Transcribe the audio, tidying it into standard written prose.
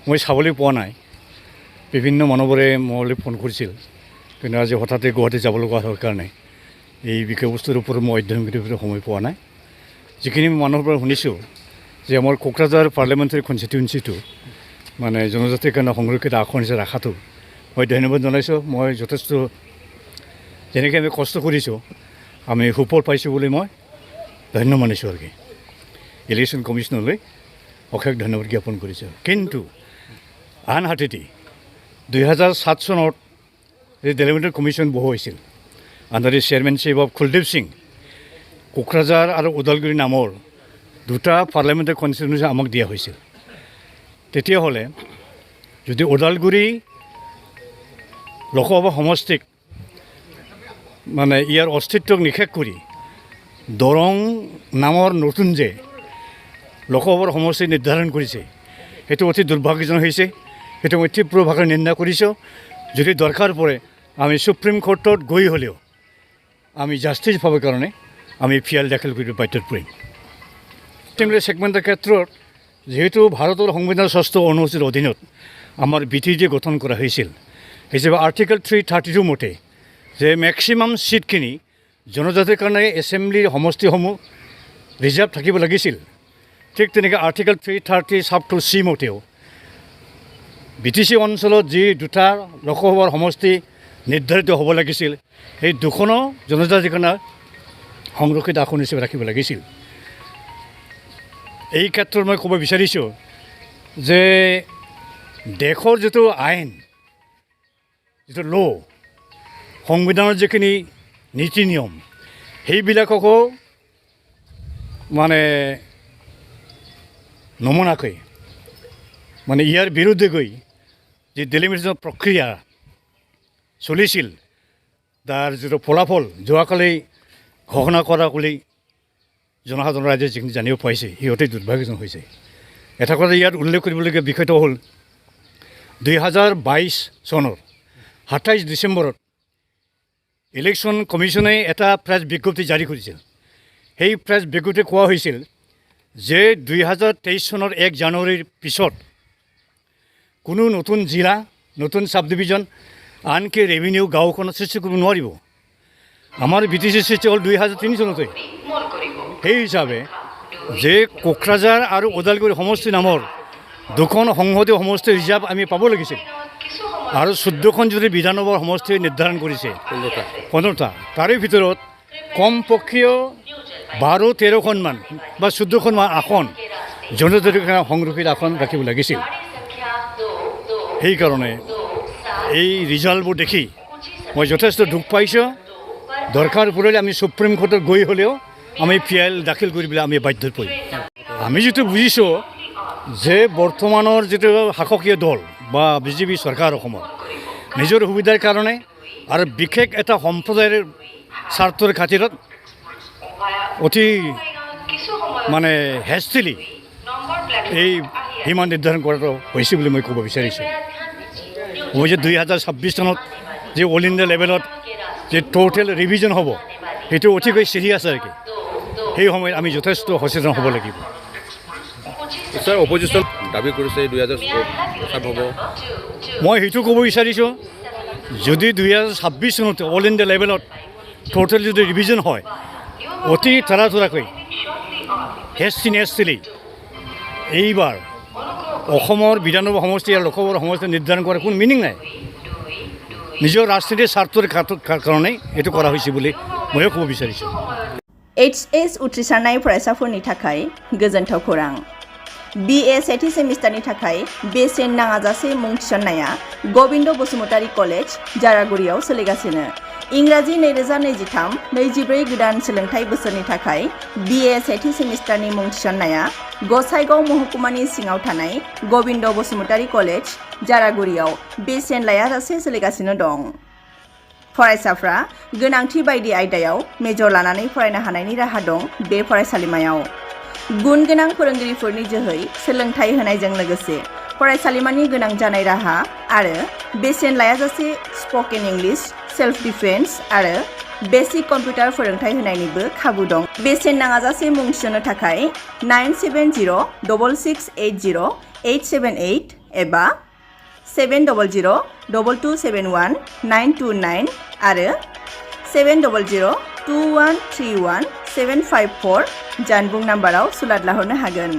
মই চাবলৈ পোৱা নাই বিভিন্ন মানুহবোৰে মোলৈ ফোন কৰিছিল কিন্তু আজি হঠাতে গুৱাহাটী যাব লগা হোৱাৰ কাৰণে এই বিষয়বস্তুৰ ওপৰত মই অধ্যয়ন কৰিবলৈ সময় পোৱা নাই যিখিনি মানুহৰ পৰা শুনিছোঁ যে আমাৰ কোকৰাঝাৰ পাৰ্লিয়ামেণ্টাৰী কনষ্টিটুৱেঞ্চিটো মানে জনজাতিৰ কাৰণে সংৰক্ষিত আসন হিচাপে ৰাখাটো মই ধন্যবাদ জনাইছোঁ মই যথেষ্ট যেনেকৈ আমি কষ্ট কৰিছোঁ আমি সুফল পাইছোঁ বুলি মই ধন্য মানিছোঁ আৰু কি ইলেকশ্যন কমিশ্যনলৈ অশেষ ধন্যবাদ জ্ঞাপন কৰিছোঁ কিন্তু আনহাতেদি 2007 চনত এই ডেভেলপমেণ্ট কমিশ্যন বহু হৈছিল under the chairmanship of Kuldeep Singh Kokrajhar আৰু ওদালগুৰি নামৰ দুটা পাৰ্লিয়ামেণ্টাৰী কনষ্টিটুৱেঞ্চি আমাক দিয়া হৈছিল তেতিয়াহ'লে যদি ওদালগুৰি লোকসভা সমষ্টিক মানে ইয়াৰ অস্তিত্বক নিষেধ কৰি দৰং নামৰ নতুন যে লোকসভাৰ সমষ্টি নিৰ্ধাৰণ কৰিছে সেইটো অতি দুৰ্ভাগ্যজনক হৈছে সেইটো মই তীব্ৰভাৱে নিন্দা কৰিছোঁ যদি দৰকাৰ পৰে আমি সুপ্ৰিম কোৰ্টত গৈ হ'লেও আমি জাষ্টিছ পাবৰ কাৰণে আমি পিয়াল দাখিল কৰিব বাধ্যত পৰিম ছেগমেণ্টৰ ক্ষেত্ৰত যেহেতু ভাৰতৰ সংবিধানৰ ৬ষ্ঠ অনুসূচীৰ অধীনত আমাৰ BTG গঠন কৰা হৈছিল হিচাপে আৰ্টিকল 332 মতে যে মেক্সিমাম ছিটখিনি জনজাতিৰ কাৰণে এছেম্বলিৰ সমষ্টিসমূহ ৰিজাৰ্ভ থাকিব লাগিছিল ঠিক তেনেকৈ আৰ্টিকল 330(2)C মতেও BTC অঞ্চলত যি দুটা লোকসভাৰ সমষ্টি নিৰ্ধাৰিত হ'ব লাগিছিল সেই দুখনো জনজাতিৰ কাৰণে সংৰক্ষিত আসন হিচাপে ৰাখিব লাগিছিল এই ক্ষেত্ৰত মই ক'ব বিচাৰিছোঁ যে দেশৰ যিটো আইন যিটো সংবিধানৰ যিখিনি নীতি নিয়ম সেইবিলাককো মানে নমনাকৈ মানে ইয়াৰ বিৰুদ্ধে গৈ যি ডেলিমিটেশ্যন প্ৰক্ৰিয়া চলিছিল তাৰ যিটো ফলাফল যোৱাকালি ঘোষণা কৰা বুলি জনসাধাৰণ ৰাইজে যিখিনি জানিব পাৰিছে সি অতি দুৰ্ভাগ্যজনক হৈছে এটা কথা ইয়াত উল্লেখ কৰিবলগীয়া বিষয়টো হ'ল 2022 চনৰ 27 ডিচেম্বৰত ইলেকশ্যন কমিশ্যনে এটা প্ৰেছ বিজ্ঞপ্তি জাৰি কৰিছিল সেই প্ৰেছ বিজ্ঞপ্তিত কোৱা হৈছিল যে 2023 চনৰ 1 জানুৱাৰীৰ পিছত কোনো নতুন জিলা নতুন সাব ডিভিজন আনকি ৰেভিনিউ গাঁওখনত সৃষ্টি কৰিব নোৱাৰিব আমাৰ BTC সৃষ্টি হ'ল 2003 চনতে সেই হিচাপে যে কোকৰাঝাৰ আৰু ওদালগুৰি সমষ্টি নামৰ দুখন সংসদীয় সমষ্টি ৰিজাৰ্ভ আমি পাব লাগিছিল আৰু 14খন যদি বিধানসভাৰ সমষ্টি নিৰ্ধাৰণ কৰিছে 15টা তাৰে ভিতৰত কমপক্ষেও 12-13খনমান বা 14খনমান আসন জনজাতিৰ কাৰণে সংৰক্ষিত আসন ৰাখিব লাগিছিল সেইকাৰণে এই ৰিজাল্টবোৰ দেখি মই যথেষ্ট দুখ পাইছোঁ দৰকাৰ পৰিলে আমি সুপ্ৰিম কোৰ্টত গৈ হ'লেও আমি পিয়াল দাখিল কৰিবলৈ আমি বাধ্যত পৰিম আমি যিটো বুজিছোঁ যে বৰ্তমানৰ যিটো শাসকীয় দল বা বিজেপি চৰকাৰ অসমৰ নিজৰ সুবিধাৰ কাৰণে আৰু বিশেষ এটা সম্প্ৰদায়ৰ স্বাৰ্থৰ খাতিৰত অতি মানে হেষ্টিলি এই সীমা নিৰ্ধাৰণ কৰাটো হৈছে বুলি মই ক'ব বিচাৰিছোঁ মই যে 2026 চনত যে অল ইণ্ডিয়া লেভেলত যে টোটেল ৰিভিজন হ'ব সেইটো অতিকৈ চিৰিয়াছ আৰু কি সেই সময়ত আমি যথেষ্ট সচেতন হ'ব লাগিব স্যাৰ অপজিশ্যন দাবী কৰিছে 2027 হ'ব মই সেইটো ক'ব বিচাৰিছোঁ যদি 2026 চনত অল ইণ্ডিয়া লেভেলত টোটেল যদি ৰিভিজন হয় অতি তৰাতৰাকৈ হেষ্টিলি এইবাৰ অসমৰ বিধানসভা সমষ্টি আৰু লোকসভাৰ সমষ্টি নিৰ্ধাৰণ কৰাৰ কোনো মিনিং নাই নিজৰ ৰাজনীতিৰ স্বাৰ্থৰ কাৰণে এইটো কৰা হৈছে বুলি ময়ো ক'ব বিচাৰিছোঁ HS উথ্ৰিসাৰনাय फरायसाफोरनि थाखाय गोजोनथाव खौरां BA सेथि सेमिस्टारनि थाखाय बेसेन नाङाजासे मुं थिसननाया गबिन्द बसुमतारी कलेज जारागुरियाव सोलिगासिनो इंराजि 2023-24 गोदान सोलोंथाइ बोसोरनि थाखाय BA सेथि सेमिस्टारनि मुं थिसननाया गसाइगाव महकुमानि सिङाव थानाय गबिन्द बसुमतारी कलेज जारागुरियाव बेसेन लायाजासे सोलिगासिनो दं फरायसाफ्रा गोनांथि बायदि आयदायाव मेजर लानानै फरायनो हानायनि राहा दं बे फरायसालिमायाव गुन गोनां फोरोंगिरिफोरनि जोहै सोलोंथाइ होनायजों लोगोसे फरायसालिमानि गोनां जानाय राहा आरो बेसेन लायाजासे स्पोकेन इंलिश सेल्फ डिफेन्स आरो बेसिक कम्पिउटार फोरोंथाइ होनायनिबो खाबु दं बेसेन नाङाजासे मुं थिसननो थाखाय 9706680878 एबा 70022719229 आरो 7002131 754 जानबुं नाम्बाराव सुलाद लाहरनो हागोन।